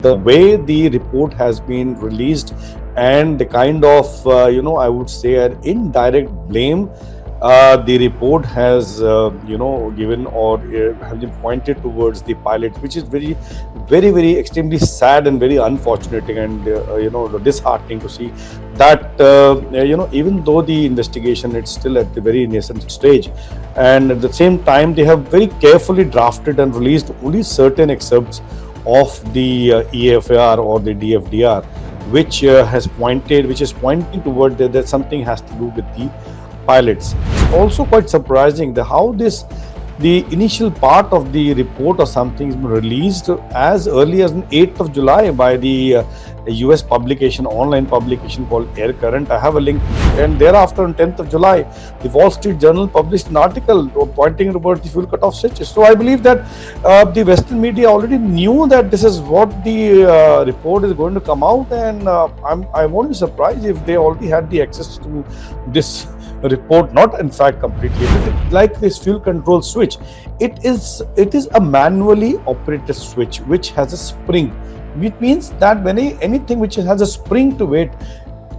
The way the report has been released and the kind of, I would say an indirect blame the report has, given or has been pointed towards the pilot, which is very extremely sad and very unfortunate and, disheartening to see that, even though the investigation it's still at the very nascent stage, and at the same time they have very carefully drafted and released only certain excerpts of the EFR or the DFDR, which is pointing toward that something has to do with the pilots. It's also quite surprising that how the initial part of the report or something has been released as early as 8th of July by the US publication, online publication called Air Current. I have a link. And thereafter, on 10th of July, the Wall Street Journal published an article pointing about the fuel cutoff switches. So I believe that the Western media already knew that this is what the report is going to come out, and I won't be surprised if they already had the access to this report, not in fact completely, but like this fuel control switch. It is a manually operated switch which has a spring, which means that when anything which has a spring to it,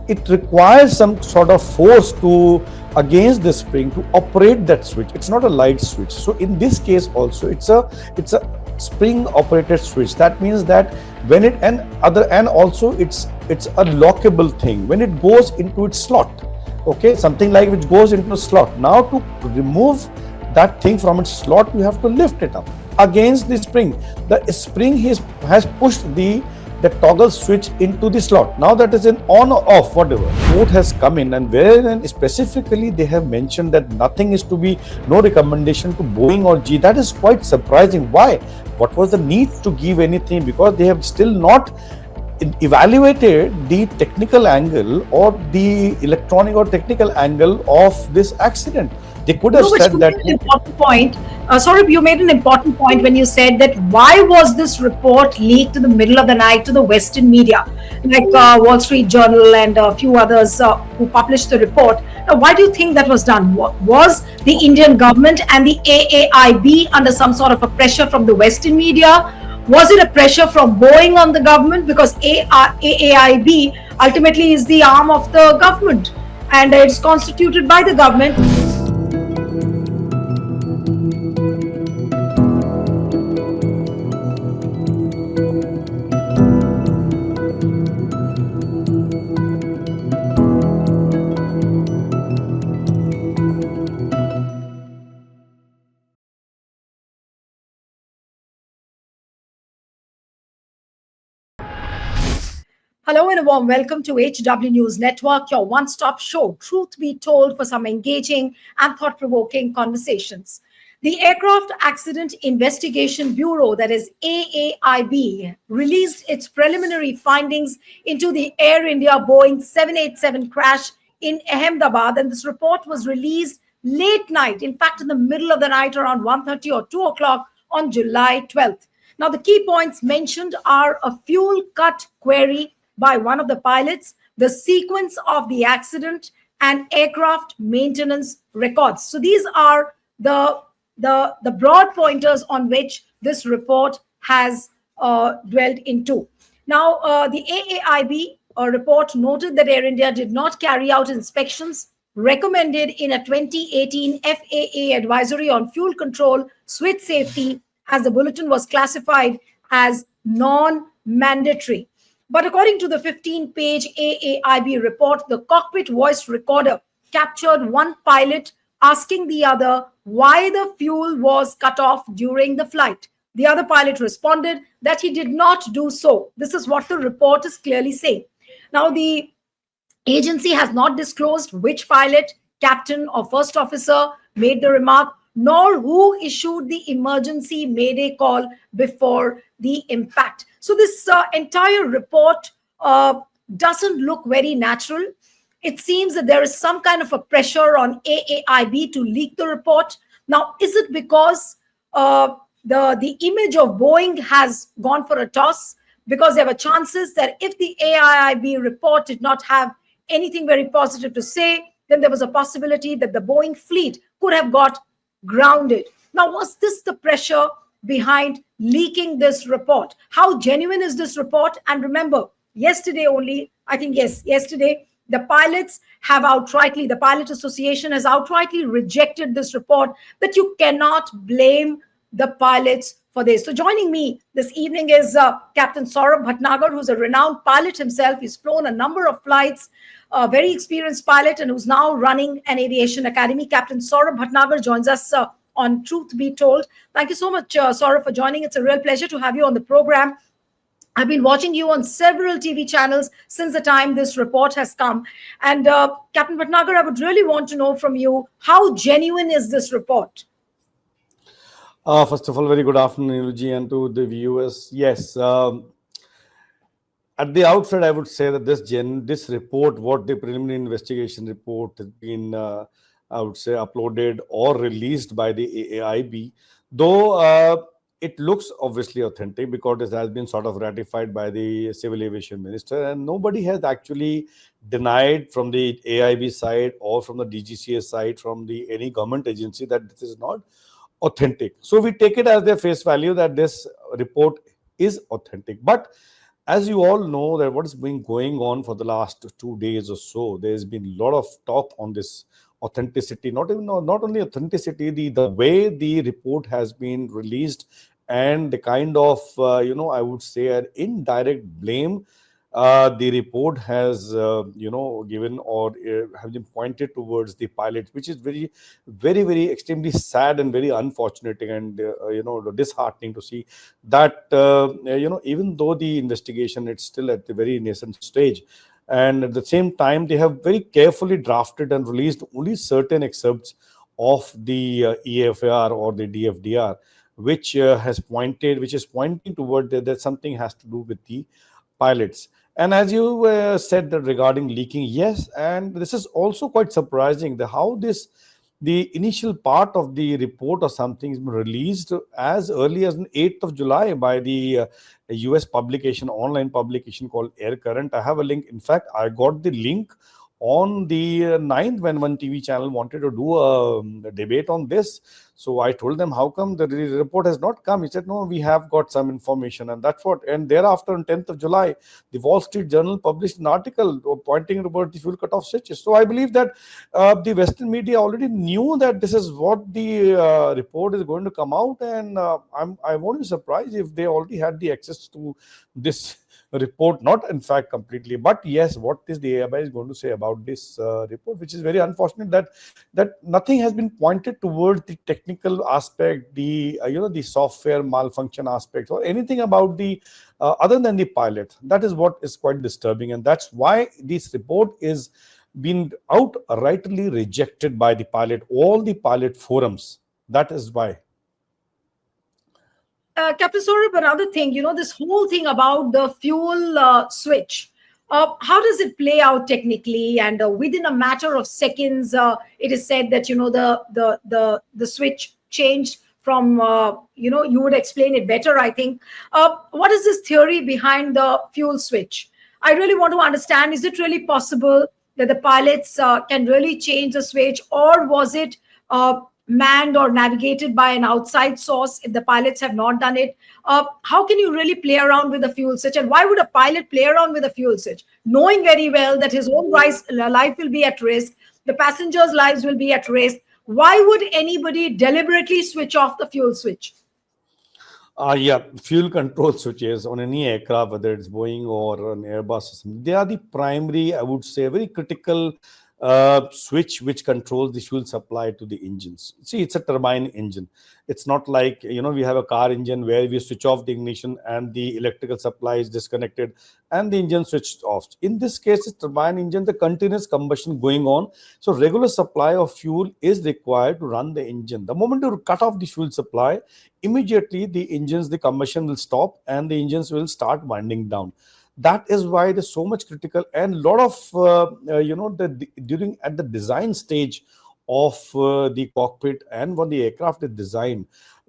it requires some sort of force to against the spring to operate that switch. It's not a light switch. So in this case also it's a spring operated switch. That means that when it and also it's a lockable thing when it goes into its slot. Okay, something like which goes into a slot. Now to remove that thing from its slot, you have to lift it up against the spring. The spring has pushed the toggle switch into the slot. Now that is an on or off, whatever. Vote has come in, and wherein specifically they have mentioned that nothing is to be, no recommendation to Boeing or G. That is quite surprising. Why? What was the need to give anything? Because they have still not evaluated the technical angle or the electronic or technical angle of this accident. They could have said that. An important point. Saurabh, you made an important point when you said that why was this report leaked in the middle of the night to the Western media, like Wall Street Journal and a few others who published the report. Now, why do you think that was done? Was the Indian government and the AAIB under some sort of a pressure from the Western media? Was it a pressure from Boeing on the government? Because AAIB ultimately is the arm of the government and it's constituted by the government. Hello and a warm welcome to HW News Network, your one-stop show, truth be told, for some engaging and thought-provoking conversations. The Aircraft Accident Investigation Bureau, that is AAIB, released its preliminary findings into the Air India Boeing 787 crash in Ahmedabad, and this report was released late night, in fact, in the middle of the night around 1:30 or 2 o'clock on July 12th. Now, the key points mentioned are a fuel cut query by one of the pilots, the sequence of the accident, and aircraft maintenance records. So these are the broad pointers on which this report has dwelled into. Now, the AAIB report noted that Air India did not carry out inspections recommended in a 2018 FAA advisory on fuel control switch safety, as the bulletin was classified as non-mandatory. But according to the 15-page AAIB report, the cockpit voice recorder captured one pilot asking the other why the fuel was cut off during the flight. The other pilot responded that he did not do so. This is what the report is clearly saying. Now, the agency has not disclosed which pilot, captain, or first officer made the remark, nor who issued the emergency mayday call before the impact. So this entire report doesn't look very natural. It seems that there is some kind of a pressure on AAIB to leak the report. Now, is it because the image of Boeing has gone for a toss? Because there were chances that if the AAIB report did not have anything very positive to say, then there was a possibility that the Boeing fleet could have got grounded. Now, was this the pressure behind leaking this report? How genuine is this report? And remember, yesterday only, I think, yes, yesterday, the Pilot Association has outrightly rejected this report, that you cannot blame the pilots for this. So, joining me this evening is Captain Saurabh Bhatnagar, who's a renowned pilot himself. He's flown a number of flights, a very experienced pilot, and who's now running an aviation academy. Captain Saurabh Bhatnagar joins us on Truth Be Told. Thank you so much, Saurabh, for joining. It's a real pleasure to have you on the program. I've been watching you on several TV channels since the time this report has come. And Captain Bhatnagar, I would really want to know from you, how genuine is this report? First of all, very good afternoon, Yuji, and to the viewers. Yes, at the outset, I would say that this report, what the preliminary investigation report has been, I would say, uploaded or released by the AIB, though it looks obviously authentic because it has been sort of ratified by the civil aviation minister, and nobody has actually denied from the AIB side or from the DGCA side, from the any government agency, that this is not authentic. So we take it as their face value that this report is authentic. But as you all know, that what has been going on for the last 2 days or so, there's been a lot of talk on this authenticity. Not only authenticity, the way the report has been released, and the kind of I would say an indirect blame the report has given, or have been pointed towards the pilots, which is very extremely sad and very unfortunate, and disheartening to see that even though the investigation it's still at the very nascent stage, and at the same time they have very carefully drafted and released only certain excerpts of the EFR or the DFDR, which is pointing toward that something has to do with the pilots. And as you said that regarding leaking, yes, and this is also quite surprising, the how this the initial part of the report or something has been released as early as 8th of July by the US publication, online publication called Air Current. I have a link. In fact, I got the link on the 9th when one TV channel wanted to do a debate on this. So I told them, how come the report has not come? He said, no, we have got some information, and that's what. And thereafter, on 10th of July, the Wall Street Journal published an article pointing about the fuel cutoff switches. So I believe that the Western media already knew that this is what the report is going to come out, and I won't be surprised if they already had the access to this report, not in fact completely, but yes, what is the AIB is going to say about this report, which is very unfortunate that nothing has been pointed towards the technical aspect, the the software malfunction aspect, or anything about the other than the pilot. That is what is quite disturbing, and that's why this report is been outrightly rejected by the pilot, all the pilot forums. That is why. Captain Saurabh, another thing, this whole thing about the fuel switch, how does it play out technically? And within a matter of seconds, it is said that the switch changed from you would explain it better, I think. What is this theory behind the fuel switch? I really want to understand: is it really possible that the pilots can really change the switch, or was it manned or navigated by an outside source if the pilots have not done it? How can you really play around with a fuel switch? And why would a pilot play around with a fuel switch, knowing very well that his own life will be at risk, the passengers' lives will be at risk? Why would anybody deliberately switch off the fuel switch? Yeah, fuel control switches on any aircraft, whether it's Boeing or an Airbus or something, they are the primary, I would say, very critical switch which controls the fuel supply to the engines. See, it's a turbine engine. It's not like, we have a car engine where we switch off the ignition and the electrical supply is disconnected and the engine switched off. In this case, it's turbine engine, the continuous combustion going on. So regular supply of fuel is required to run the engine. The moment you cut off the fuel supply, immediately the combustion will stop and the engines will start winding down. That is why it is so much critical, and a lot of during at the design stage of the cockpit and when the aircraft is designed,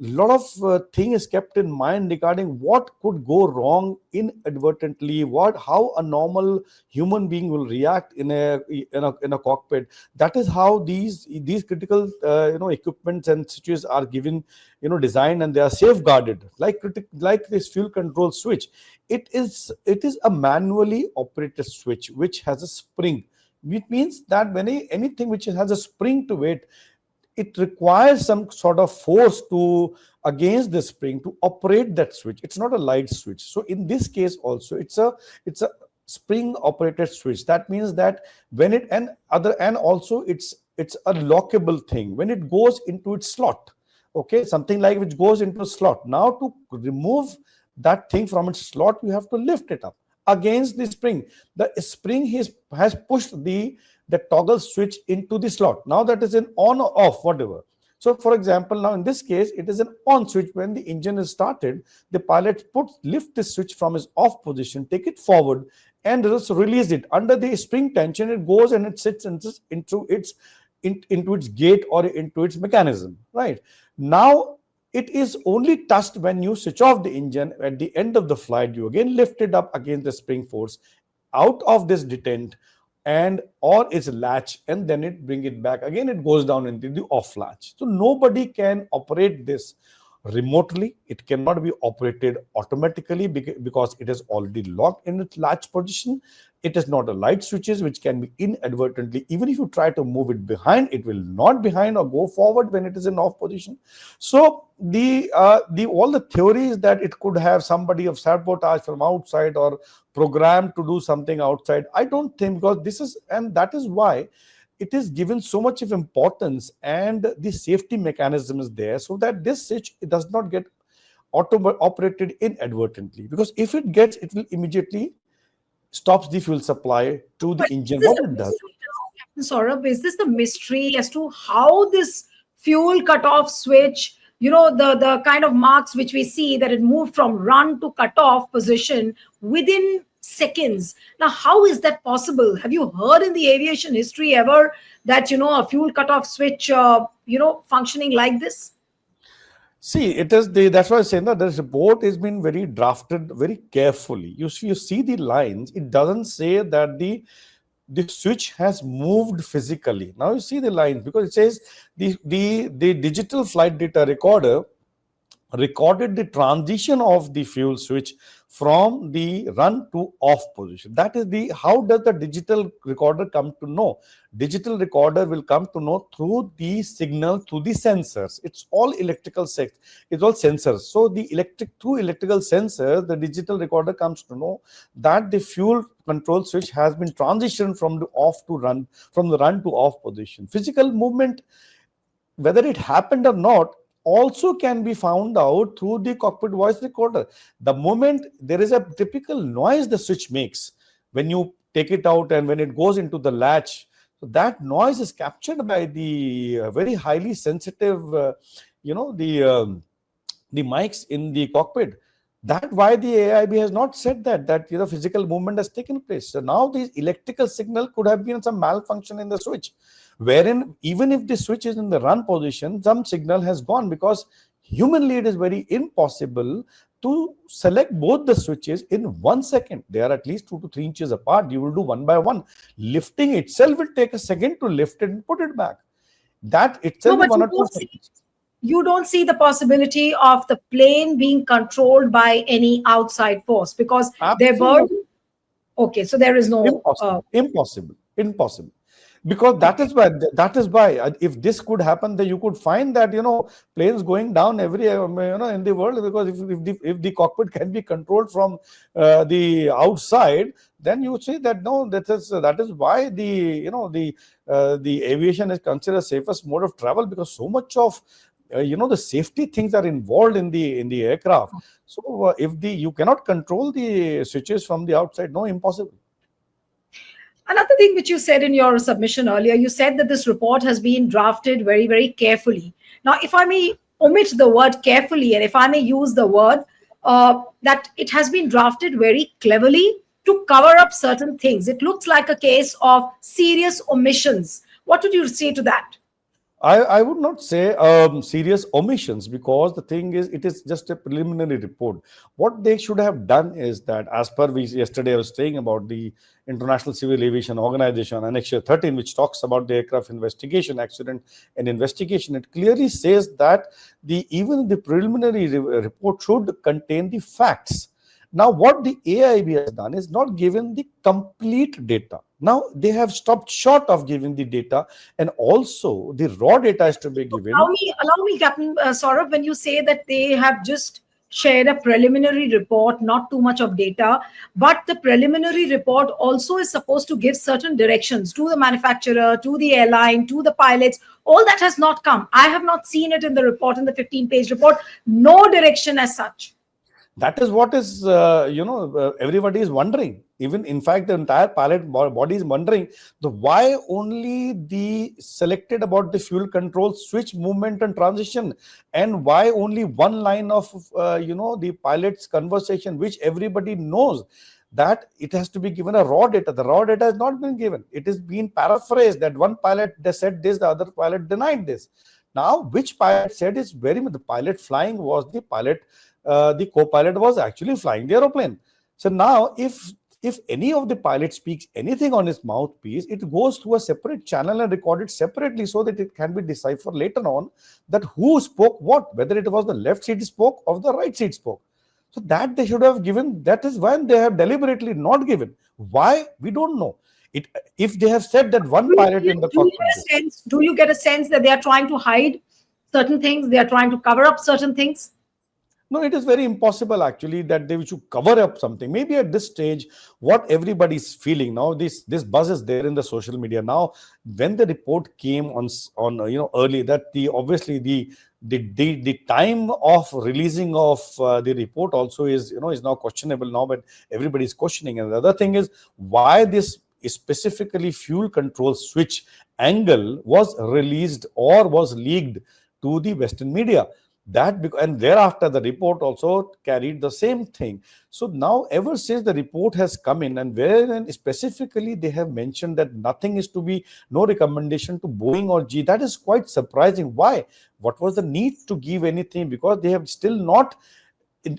lot of thing is kept in mind regarding what could go wrong inadvertently, what how a normal human being will react in a cockpit. That is how these critical equipments and switches are given, designed, and they are safeguarded like this fuel control switch. It is a manually operated switch which has a spring. It means that when anything which has a spring to it, it requires some sort of force to against the spring to operate that switch. It's not a light switch. So in this case also, it's a spring operated switch. That means that when it and also it's a lockable thing when it goes into its slot. Okay, something like which goes into a slot. Now to remove that thing from its slot, you have to lift it up against the spring. The spring has pushed the toggle switch into the slot. Now that is an on or off, whatever. So for example, now in this case, it is an on switch. When the engine is started, the pilot lift the switch from its off position, take it forward, and just release it. Under the spring tension, it goes and it sits into its gate or into its mechanism. Right now, it is only touched when you switch off the engine. At the end of the flight, you again lift it up against the spring force out of this detent and or its latch, and then it bring it back again. It goes down into the off latch. So nobody can operate this remotely. It cannot be operated automatically because it is already locked in its latch position. It is not a light switches which can be inadvertently, even if you try to move it behind, it will not behind or go forward when it is in off position. So the all the theories that it could have somebody of sabotage from outside or programmed to do something outside, I don't think, because this is, and that is why it is given so much of importance, and the safety mechanism is there so that this switch it does not get operated inadvertently, because if it gets, it will immediately stops the fuel supply to the But is engine. this What the it does? mystery now, Captain Saurabh? Is this the mystery as to how this fuel cutoff switch, the kind of marks which we see that it moved from run to cutoff position within seconds? Now, how is that possible? Have you heard in the aviation history ever that, a fuel cutoff switch, functioning like this? See, it is the that's why I'm saying that this report has been very drafted very carefully. You see the lines. It doesn't say that the switch has moved physically. Now you see the lines because it says the digital flight data recorder recorded the transition of the fuel switch from the run to off position. That is the how does the digital recorder come to know? Digital recorder will come to know through the signal through the sensors. It's all electrical it's all sensors. So the through electrical sensors, the digital recorder comes to know that the fuel control switch has been transitioned from the off to run, from the run to off position. Physical movement, whether it happened or not, also can be found out through the cockpit voice recorder. The moment there is a typical noise the switch makes when you take it out and when it goes into the latch, so that noise is captured by the very highly sensitive, you know, the mics in the cockpit. That why the AIB has not said that physical movement has taken place. So now the electrical signal could have been some malfunction in the switch, wherein even if the switch is in the run position, some signal has gone, because humanly it is very impossible to select both the switches in 1 second. They are at least 2 to 3 inches apart. You will do one by one. Lifting itself will take a second to lift it and put it back. That No, itself is but one or two seconds. you don't see the possibility of the plane being controlled by any outside force because there were. Absolutely. Okay, so there is no. Impossible, impossible, impossible. Because Okay. that is why if this could happen, then you could find that planes going down every in the world, because if the cockpit can be controlled from the outside, then you say that no, that is why the aviation is considered safest mode of travel, because so much of the safety things are involved in the aircraft. So if the you cannot control the switches from the outside, no, impossible. Another thing which you said in your submission earlier, you said that this report has been drafted very, very carefully. Now, if I may omit the word carefully and if I may use the word that it has been drafted very cleverly to cover up certain things, it looks like a case of serious omissions. What would you say to that? I would not say serious omissions, because the thing is, it is just a preliminary report. What they should have done is that, as per we yesterday I was saying about the International Civil Aviation Organization, Annexure 13, which talks about the aircraft investigation, accident and investigation, it clearly says that the even the preliminary report should contain the facts. Now, what the AIB has done is not given the complete data. Now, they have stopped short of giving the data, and also the raw data is to be given. Allow me, Captain Saurabh, when you say that they have just shared a preliminary report, not too much of data, but the preliminary report also is supposed to give certain directions to the manufacturer, to the airline, to the pilots. All that has not come. I have not seen it in the report, in the 15-page report. No direction as such. That is what is, everybody is wondering. Even, in fact, the entire pilot body is wondering the why only the selected about the fuel control switch movement and transition, and why only one line of the pilot's conversation, which everybody knows that it has to be given a raw data. The raw data has not been given. It is being paraphrased that one pilot said this, the other pilot denied this. Now, which pilot said is very much, the pilot flying was the pilot, the co-pilot was actually flying the aeroplane. So now, if any of the pilots speaks anything on his mouthpiece, it goes to a separate channel and recorded separately, so that it can be deciphered later on that who spoke what, whether it was the left seat spoke or the right seat spoke. So that they should have given. That is when they have deliberately not given. Why, we don't know. It, if they have said that one pilot in the cockpit. Do you get a sense that they are trying to hide certain things? They are trying to cover up certain things? No, it is very impossible actually that they should cover up something. Maybe at this stage, what everybody is feeling now, this buzz is there in the social media now. When the report came on early, that the obviously the time of releasing of the report also is now questionable now, but everybody is questioning. And the other thing is why this specifically fuel control switch angle was released or was leaked to the Western media. And thereafter the report also carried the same thing. So now, ever since the report has come in, and wherein specifically they have mentioned that nothing is to be, no recommendation to Boeing or G, that is quite surprising. Why? What was the need to give anything? Because they have still not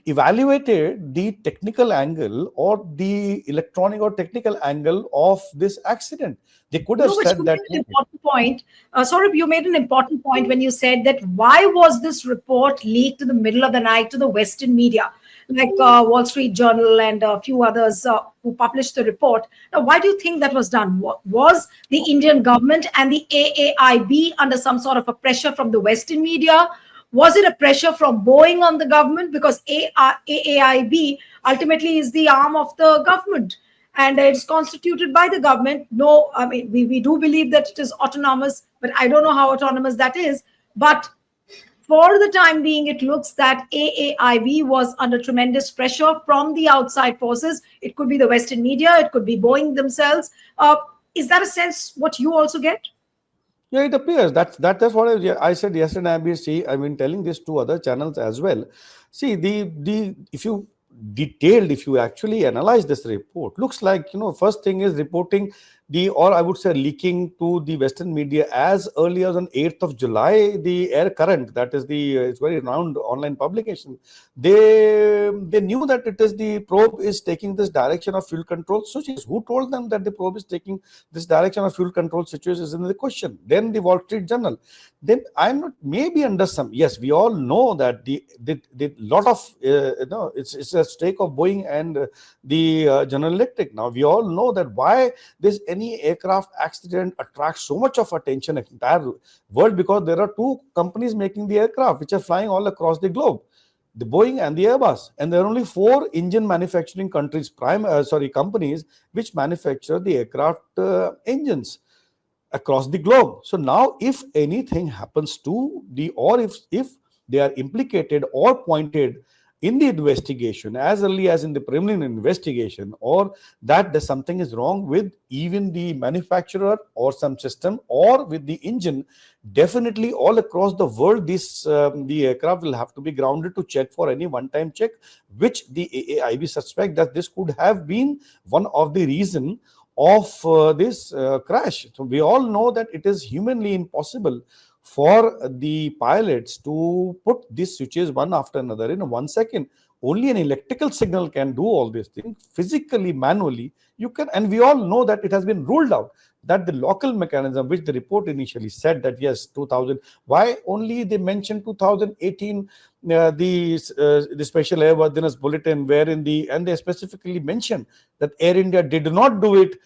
evaluated the technical angle or the electronic or technical angle of this accident. They could have No, but you said made that. an important point. Saurabh, you made an important point when you said that why was this report leaked in the middle of the night to the Western media, like Wall Street Journal and a few others who published the report. Now, why do you think that was done? Was the Indian government and the AAIB under some sort of a pressure from the Western media? Was it a pressure from Boeing on the government? Because AAIB ultimately is the arm of the government and it's constituted by the government. No, I mean, we do believe that it is autonomous, but I don't know how autonomous that is. But for the time being, it looks that AAIB was under tremendous pressure from the outside forces. It could be the Western media, it could be Boeing themselves. Is that a sense what you also get? Yeah, it appears that's what I said yesterday. I've been telling this to other channels as well. See, the if you if you actually analyze this report, looks like, first thing is reporting or I would say leaking to the Western media as early as on 8th of July, the Air Current, that is it's very renowned online publication. They knew that it is the probe is taking this direction of fuel control switches. Who told them that the probe is taking this direction of fuel control switches is in the question. Then the Wall Street Journal. Then I'm not maybe under some. Yes, we all know that the lot of it's a stake of Boeing and the General Electric. Now we all know that why this any aircraft accident attracts so much of attention in the entire world, because there are two companies making the aircraft which are flying all across the globe, the Boeing and the Airbus, and there are only four engine manufacturing companies which manufacture the aircraft engines across the globe. So now, if anything happens to or if they are implicated or pointed in the investigation as early as in the preliminary investigation, or that there's something is wrong with even the manufacturer or some system or with the engine, definitely all across the world this the aircraft will have to be grounded to check for any one-time check, which the AAIB suspect that this could have been one of the reason of this crash. So we all know that it is humanly impossible for the pilots to put these switches one after another in 1 second. Only an electrical signal can do all these things physically, manually. You can, and we all know that it has been ruled out that the local mechanism, which the report initially said that yes, 2000. Why only they mentioned 2018, the special airworthiness bulletin, wherein and they specifically mentioned that Air India did not do it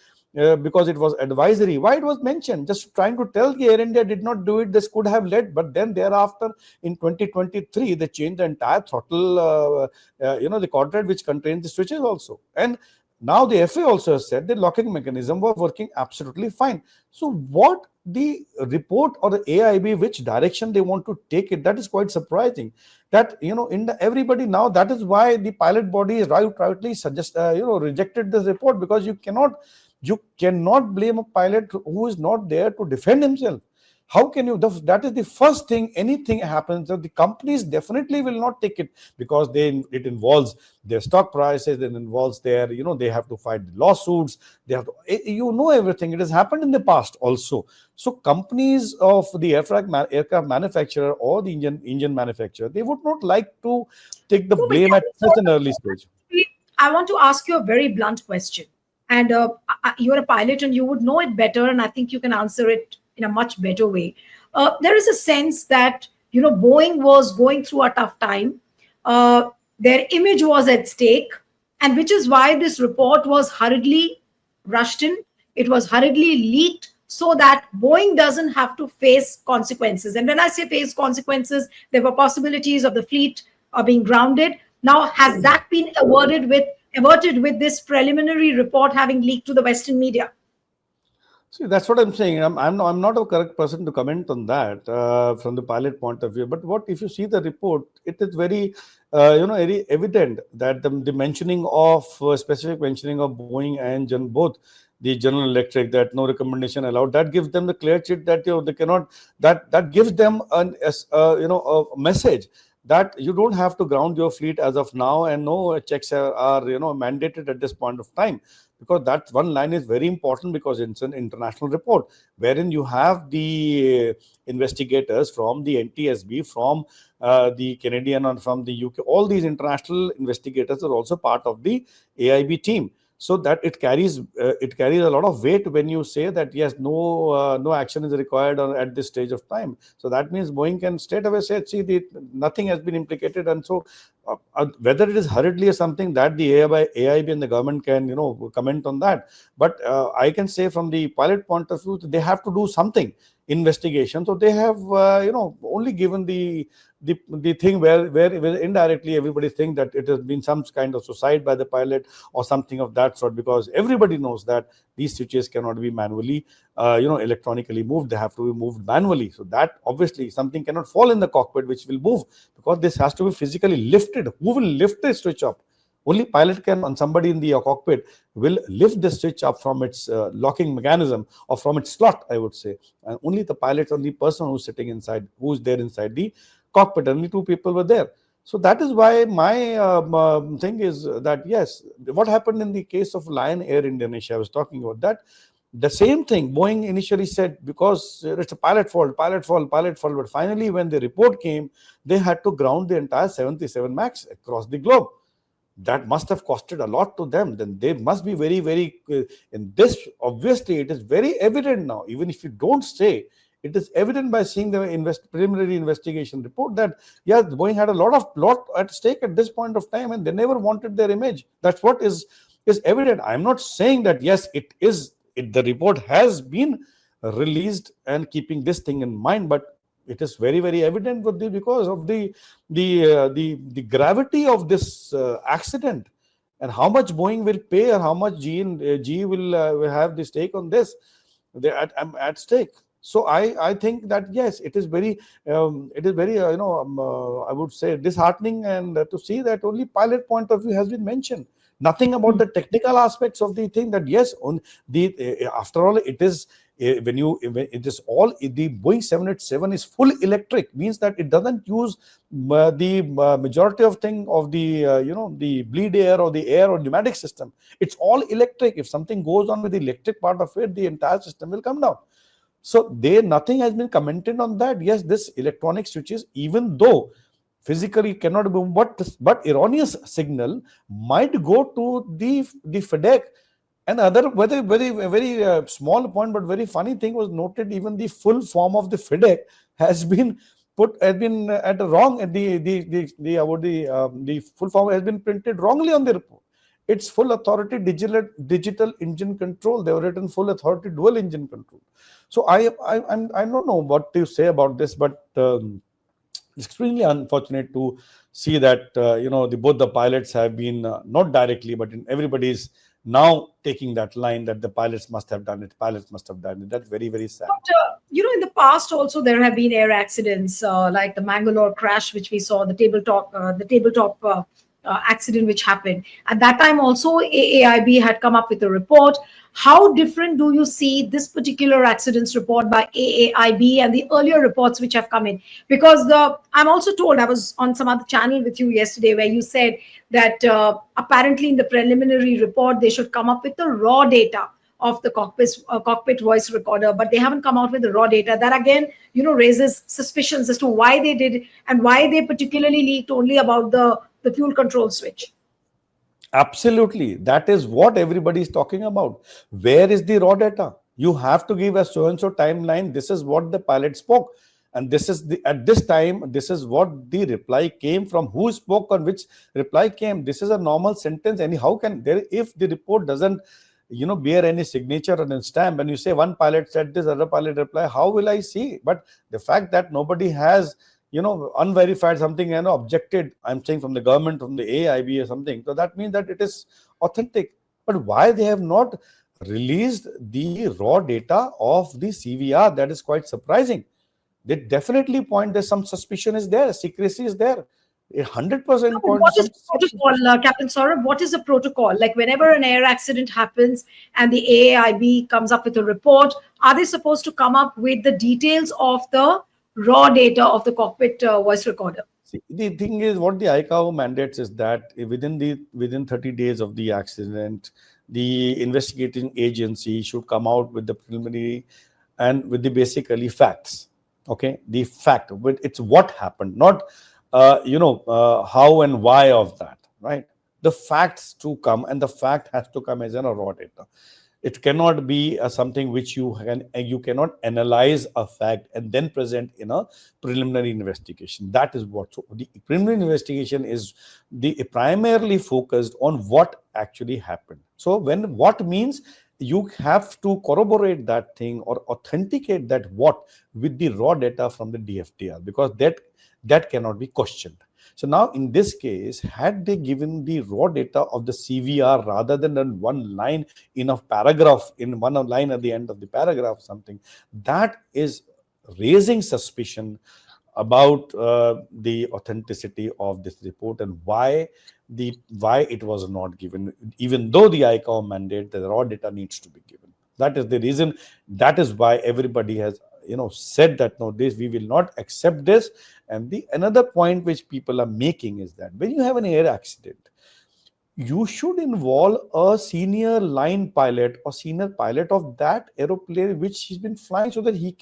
because it was advisory. Why it was mentioned? Just trying to tell the Air India did not do it. This could have led, but then thereafter in 2023 they changed the entire throttle, the quadrant which contains the switches also. And now the FA also has said the locking mechanism was working absolutely fine. So what the report or the AIB, which direction they want to take it, that is quite surprising. That everybody now, that is why the pilot body rightly rejected this report, because you cannot blame a pilot who is not there to defend himself. How can you? That is the first thing. Anything happens, the companies definitely will not take it, because it involves their stock prices, it involves their, they have to fight lawsuits, they have to, everything. It has happened in the past also. So companies of the aircraft manufacturer or the engine manufacturer, they would not like to take the No, but blame at Captain such an early Saurabh, stage. I want to ask you a very blunt question. And you're a pilot and you would know it better. And I think you can answer it in a much better way. There is a sense that, Boeing was going through a tough time. Their image was at stake. And which is why this report was hurriedly rushed in. It was hurriedly leaked so that Boeing doesn't have to face consequences. And when I say face consequences, there were possibilities of the fleet being grounded. Now, has that been averted with this preliminary report having leaked to the Western media? See, that's what I'm saying. I'm not a correct person to comment on that from the pilot point of view. But what if you see the report? It is very, very evident that the mentioning of specific mentioning of Boeing and both the General Electric, that no recommendation allowed. That gives them the clear chit that they cannot. That gives them a message that you don't have to ground your fleet as of now, and no checks are mandated at this point of time, because that one line is very important, because it's an international report wherein you have the investigators from the NTSB, from the Canadian, and from the UK. All these international investigators are also part of the AIB team. So that it carries a lot of weight when you say that yes, no action is required at this stage of time. So that means Boeing can straight away say, see, nothing has been implicated. And so whether it is hurriedly or something, that the AIB and the government can comment on that. But I can say from the pilot point of view, they have to do something investigation. So they have only given the thing where indirectly everybody think that it has been some kind of suicide by the pilot or something of that sort, because everybody knows that these switches cannot be manually electronically moved. They have to be moved manually. So that obviously something cannot fall in the cockpit which will move, because this has to be physically lifted. Who will lift the switch up? Only pilot can, and somebody in the cockpit will lift the switch up from its locking mechanism, or from its slot, I would say. And only the pilot, or the person who's sitting inside, who's there inside the cockpit. Only two people were there. So that is why my thing is that yes, what happened in the case of Lion Air Indonesia, I was talking about that. The same thing Boeing initially said, because it's a pilot fault, pilot fault, pilot fault. But finally, when the report came, they had to ground the entire 77 Max across the globe. That must have costed a lot to them. Then they must be very, very in this. Obviously, it is very evident now. Even if you don't say, it is evident by seeing the preliminary investigation report that yes, Boeing had a lot at stake at this point of time, and they never wanted their image. That's what is evident. I'm not saying that yes, it is. The report has been released and keeping this thing in mind, but it is very, very evident because of the gravity of this accident, and how much Boeing will pay, or how much GE will have the stake on this. They at stake. So I think that yes, it is very I would say disheartening, and to see that only pilot point of view has been mentioned. Nothing about the technical aspects of the thing. That yes, on the after all, it is when it is all the Boeing 787 is full electric, means that it doesn't use the majority of thing of the the bleed air or the air or pneumatic system. It's all electric. If something goes on with the electric part of it, the entire system will come down. So there nothing has been commented on that. Yes, this electronic switches, even though physically cannot be, but erroneous signal might go to the FedEx. And other very small point, but very funny thing was noted. Even the full form of the FedEx has been has been at a wrong. The about the full form has been printed wrongly on the report. It's full authority digital engine control. They were written full authority dual engine control. So I don't know what to say about this, but it's extremely unfortunate to see that both the pilots have been not directly, but in everybody's now taking that line that the pilots must have done it. Pilots must have done it. That's very very sad. But in the past also there have been air accidents, like the Mangalore crash, which we saw, the tabletop accident which happened at that time. Also, AAIB had come up with a report. How different do you see this particular accidents report by AAIB and the earlier reports which have come in? Because I'm also told, I was on some other channel with you yesterday where you said that apparently in the preliminary report they should come up with the raw data of the cockpit voice recorder, but they haven't come out with the raw data. That again, raises suspicions as to why they did it and why they particularly leaked only about the fuel control switch. Absolutely. That is what everybody is talking about. Where is the raw data? You have to give a so and so timeline. This is what the pilot spoke. And this is at this time, this is what the reply came from, who spoke on which reply came. This is a normal sentence. And how can there, if the report doesn't, bear any signature and stamp, and you say one pilot said this, other pilot reply, how will I see? But the fact that nobody has unverified something and objected, I'm saying from the government, from the AIB or something, so that means that it is authentic. But why they have not released the raw data of the CVR? That is quite surprising. They definitely point there's some suspicion is there, secrecy is there. 100% point to What is some the protocol, Captain Saurabh? What is the protocol? Like whenever an air accident happens and the AAIB comes up with a report, are they supposed to come up with the details of the raw data of the cockpit voice recorder? See, the thing is, what the ICAO mandates is that within 30 days of the accident, the investigating agency should come out with the preliminary and with the basically facts. Okay, the fact, but it's what happened, not how and why of that. Right, the facts to come, and the fact has to come as a raw data. It cannot be something which you cannot analyze a fact and then present in a preliminary investigation. That is what, so the preliminary investigation is the primarily focused on what actually happened. So when what means, you have to corroborate that thing or authenticate that what with the raw data from the DFTR, because that cannot be questioned. So now in this case, had they given the raw data of the CVR rather than one line in a paragraph, in one line at the end of the paragraph, something that is raising suspicion about the authenticity of this report and why it was not given, even though the ICAO mandate the raw data needs to be given. That is the reason. That is why everybody has said that no, this we will not accept this. And the another point which people are making is that when you have an air accident, you should involve a senior line pilot or senior pilot of that aeroplane which he's been flying, so that he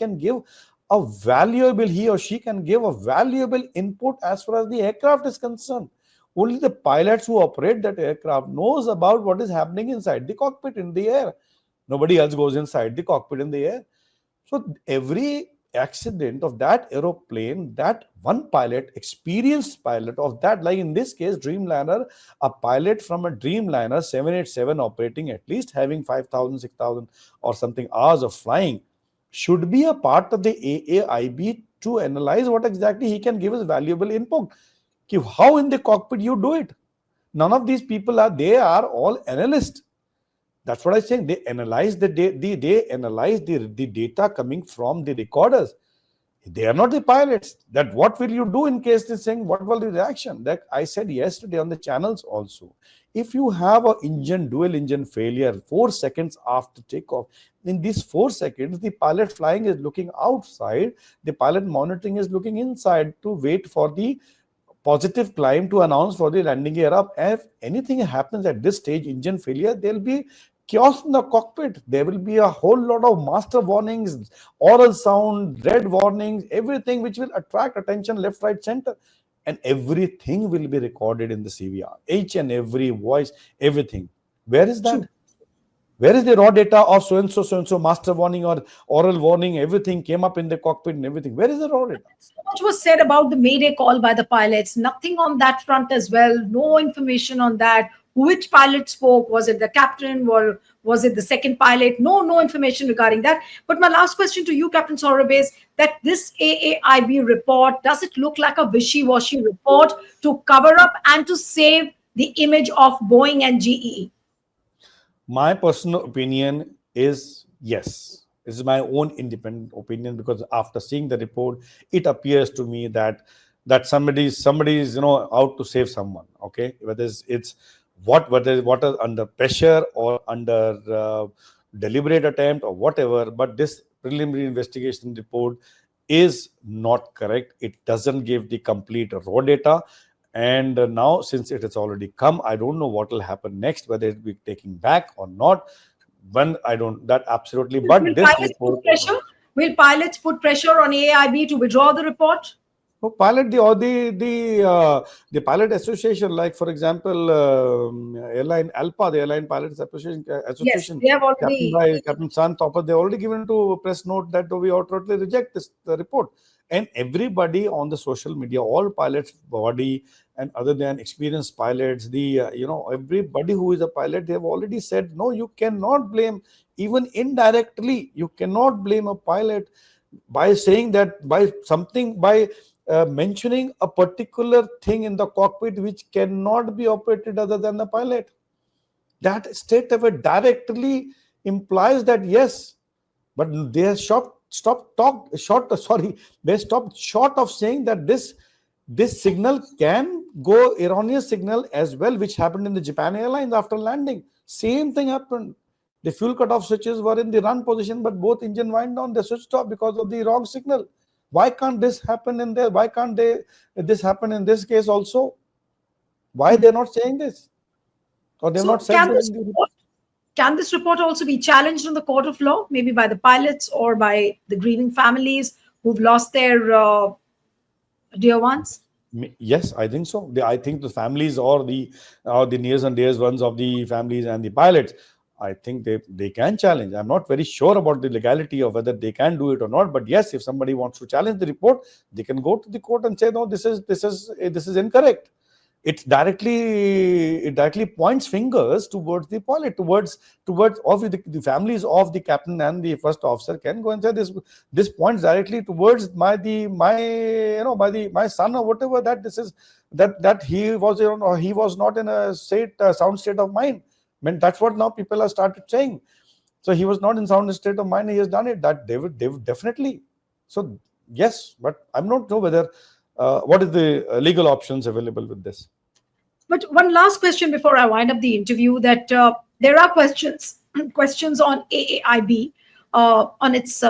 or she can give a valuable input as far as the aircraft is concerned. Only the pilots who operate that aircraft knows about what is happening inside the cockpit in the air. Nobody else goes inside the cockpit in the air. So every accident of that aeroplane, that one pilot, experienced pilot of that, like in this case, Dreamliner, a pilot from a Dreamliner 787 operating, at least having 5,000, 6,000 or something hours of flying, should be a part of the AAIB to analyze what exactly he can give as valuable input. How in the cockpit you do it? None of these people they are all analysts. That's what I'm saying. They analyze they analyze the data coming from the recorders. They are not the pilots. That what will you do in case they're saying what will the reaction? That I said yesterday on the channels also. If you have a dual engine failure 4 seconds after takeoff, in these 4 seconds, the pilot flying is looking outside, the pilot monitoring is looking inside to wait for the positive climb to announce for the landing gear up. If anything happens at this stage, engine failure, there'll be chaos in the cockpit. There will be a whole lot of master warnings, oral sound, red warnings, everything which will attract attention left, right, center. And everything will be recorded in the CVR. Each and every voice, everything. Where is that? True. Where is the raw data of so and so master warning or oral warning? Everything came up in the cockpit and everything. Where is the raw data? So much was said about the Mayday call by the pilots. Nothing on that front as well. No information on that. Which pilot spoke? Was it the captain or was it the second pilot? No information regarding that. But my last question to you, Captain Saurabh, is that this AAIB report, does it look like a wishy-washy report to cover up and to save the image of Boeing and GE? My personal opinion is yes. This is my own independent opinion, because after seeing the report, it appears to me that somebody is out to save someone. Okay, whether it's what is under pressure or under deliberate attempt or whatever, but this preliminary investigation report is not correct. It doesn't give the complete raw data. And now, since it has already come, I don't know what will happen next, whether it will be taken back or not. When I don't, that absolutely. But Will this pilots report, put pressure? Will pilots put pressure on AAIB to withdraw the report? no, pilot the pilot association, like for example, airline ALPA, the airline pilots Yes, association, they have Captain already. by Captain San Topper, they already given to press note that we totally reject this the report. And everybody on the social media, all pilots body, and other than experienced pilots, the everybody who is a pilot, they have already said no, you cannot blame, even indirectly you cannot blame a pilot by saying that, by something, by mentioning a particular thing in the cockpit which cannot be operated other than the pilot. That state of it directly implies that yes, but they have stopped talk short. Sorry, they stopped short of saying that this signal can go erroneous signal as well, which happened in the Japan Airlines after landing. Same thing happened. The fuel cutoff switches were in the run position, but both engine wind down, they switched off because of the wrong signal. Why can't this happen in there? Why can't this happen in this case also? Why they're not saying this? Or they've not So said this in the report? can this report also be challenged in the court of law, maybe by the pilots or by the grieving families who've lost their dear ones? Yes, I think so. I think the families, or the nears and dears ones of the families and the pilots, I think they can challenge. I'm not very sure about the legality of whether they can do it or not. But yes, if somebody wants to challenge the report, they can go to the court and say, no, this is incorrect. It directly points fingers towards the pilot, towards of the families of the captain and the first officer can go and say this points directly towards my son, or whatever, that this is that he was not in a sound state of mind. I mean, that's what now people have started saying. So he was not in sound state of mind, he has done it. That they would definitely. So yes, but I'm not sure whether what is the legal options available with this. But one last question before I wind up the interview, that there are questions questions on AAIB, on its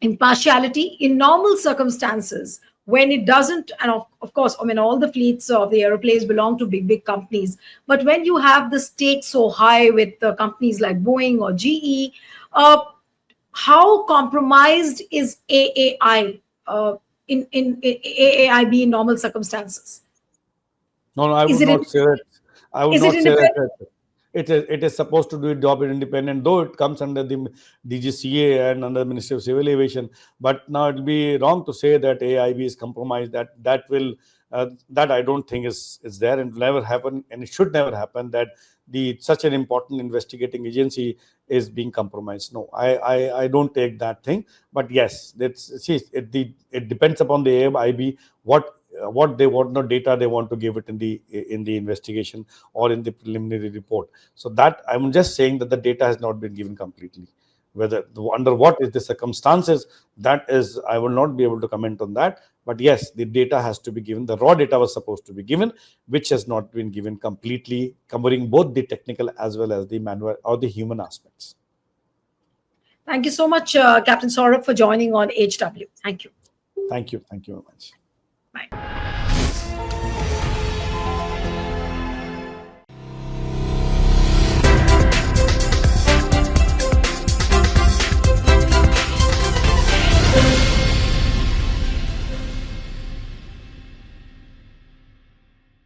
impartiality in normal circumstances when it doesn't. And of course, I mean, all the fleets of the aeroplanes belong to big companies, but when you have the stakes so high with companies like Boeing or GE, uh, how compromised is AAI, in AAIB in normal circumstances? No, no, I Is would it not say that. I would is it not say that. independent? It is supposed to do its job independent, though it comes under the DGCA and under the Ministry of Civil Aviation. But now it will be wrong to say that AIB is compromised. That I don't think is there, and will never happen, and it should never happen, that the such an important investigating agency is being compromised. No, I don't take that thing. But yes, it depends upon the AIB what they want, no data they want to give it in the investigation or in the preliminary report. So that I'm just saying that the data has not been given completely. Whether under what is the circumstances, that is, I will not be able to comment on that. But yes, the data has to be given. The raw data was supposed to be given, which has not been given completely, covering both the technical as well as the manual or the human aspects. Thank you so much, Captain Saurabh, for joining on HW. Thank you. Thank you very much. Bye.